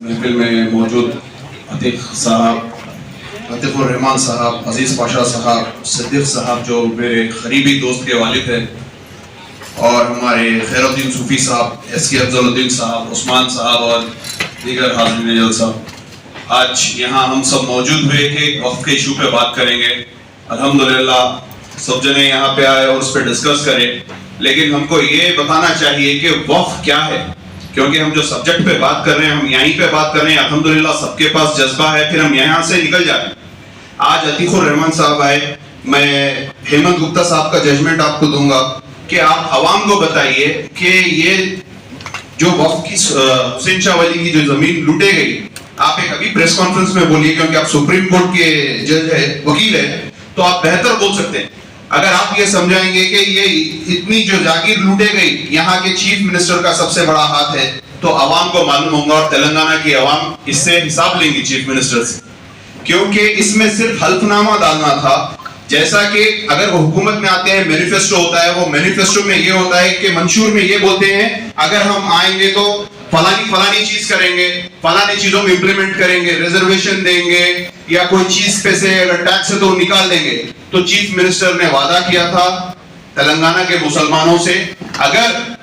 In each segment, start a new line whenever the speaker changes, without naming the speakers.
महफिल में मौजूद अतीक साहब, अतीकुर रहमान साहब, अजीज़ पाशा साहब, सिद्दीक साहब जो मेरे करीबी दोस्त के वालिद हैं, और हमारे खैरुद्दीन सूफी साहब, एस.के. अफजलुद्दीन साहब, उस्मान साहब और दीगर हाज़रीन जलसा, आज यहाँ हम सब मौजूद हुए कि वक्फ के इशू पे बात करेंगे। अल्हम्दुलिल्लाह सब जने यहाँ पे आए और उस पर डिस्कस करें, लेकिन हमको ये बताना चाहिए कि वक्फ क्या है, क्योंकि हम जो सब्जेक्ट पे बात कर रहे हैं, हम यहीं पे बात कर रहे हैं। अल्हम्दुलिल्लाह सबके पास जज्बा है, फिर हम यहाँ से निकल जाए। आज अतीकुर रहमान साहब आए, मैं हेमंत गुप्ता साहब का जजमेंट आपको दूंगा कि आप अवाम को बताइए कि ये जो वक्फ की हुसैन शाह वली की जो जमीन लूटे गई, आप एक अभी प्रेस कॉन्फ्रेंस में बोलिए, क्योंकि आप सुप्रीम कोर्ट के जज है, वकील है, तो आप बेहतर बोल सकते हैं। अगर आप ये समझाएंगे कि ये इतनी जो जागीर लूटे गई, यहाँ के चीफ मिनिस्टर का सबसे बड़ा हाथ है, तो अवाम को मालूम होगा और तेलंगाना की अवाम इससे हिसाब लेंगी चीफ मिनिस्टर से, क्योंकि इसमें सिर्फ हल्फनामा डालना था। जैसा कि अगर वो हुकूमत में आते हैं, मैनिफेस्टो होता है, वो मैनिफेस्टो में ये होता है कि मंशूर में ये बोलते हैं अगर हम आएंगे तो फलानी चीज करेंगे, फलानी चीजों में इंप्लीमेंट करेंगे, रिजर्वेशन देंगे या कोई चीज पे से अगर टैक्स है तो निकाल देंगे। तो चीफ मिनिस्टर ने वादा किया था तेलंगाना के मुसलमानों से, अगर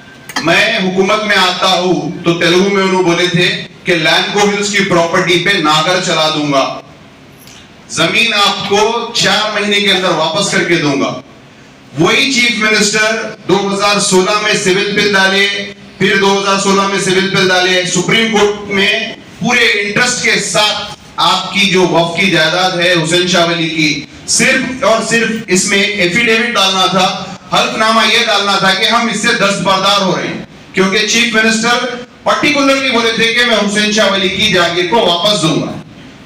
मैं हुकूमत में आता हूं तो तेलुगु में उन्होंने बोले थे कि लैंडको हिल्स की प्रॉपर्टी पे नागर चला दूंगा, जमीन आपको 4 महीने के अंदर वापस करके दूंगा। वही चीफ मिनिस्टर 2016 में सिविल बिल डाले, फिर 2016 में सिविल बिल डाले, सुप्रीम कोर्ट में पूरे इंटरेस्ट के साथ आपकी जो वक्फ की जायदाद है हुसैन शाह वली की, सिर्फ और सिर्फ इसमें एफिडेविट डालना था, हल्फनामा यह डालना था कि हम इससे दस्तबरदार हो रहे हैं, क्योंकि चीफ मिनिस्टर पर्टिकुलरली बोले थे कि मैं हुसैन शाह वली की जागीर को वापस दूंगा।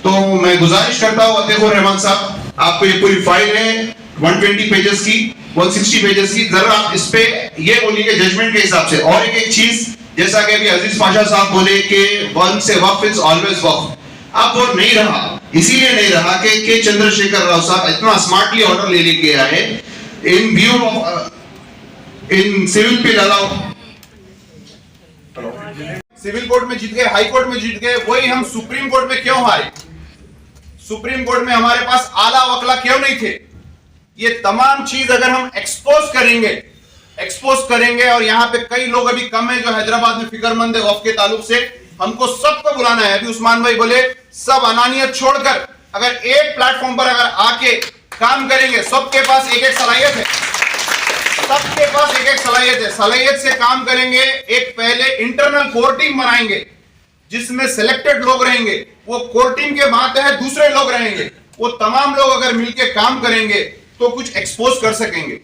तो मैं गुजारिश करता हूं अतीकुर रहमान साहब, आपको ये पूरी फाइल है 120 पेजेस की, 160 पेजेस की, जरा आप इस पे ये बोलिए जजमेंट के हिसाब से। और एक चीज, जैसा कि अभी अजीज पाशा साहब बोले कि वन से वक्फ इज ऑलवेज वक्फ, अब वो नहीं रहा, इसीलिए नहीं रहा कि के चंद्रशेखर राव साहब इतना स्मार्टली ऑर्डर ले लेके आए in view of in civil bill allow, civil court में जीत गए, हाई कोर्ट में जीत गए, वही हम सुप्रीम कोर्ट में क्यों हारे? सुप्रीम कोर्ट में हमारे पास आला वकला क्यों नहीं थे? ये तमाम चीज अगर हम एक्सपोज करेंगे और यहाँ पे कई लोग अभी कम है जो हैदराबाद में फिक्रमंद है वक्फ के ताल्लुक से, हमको सबको बुलाना है। अभी उस्मान भाई बोले सब अनानियत छोड़कर अगर एक प्लेटफॉर्म पर अगर आके काम करेंगे, सबके पास एक एक सलाहियत है, सबके पास एक एक सलाहियत है, सलाहियत से काम करेंगे। एक पहले इंटरनल कोर टीम बनाएंगे जिसमें सिलेक्टेड लोग रहेंगे, वो कोर टीम के मातहत दूसरे लोग रहेंगे, वो तमाम लोग अगर मिलकर काम करेंगे तो कुछ एक्सपोज कर सकेंगे।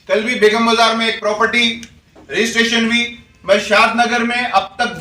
कल भी बेगम बाजार में एक प्रॉपर्टी रजिस्ट्रेशन हुई, मैं शादनगर में अब तक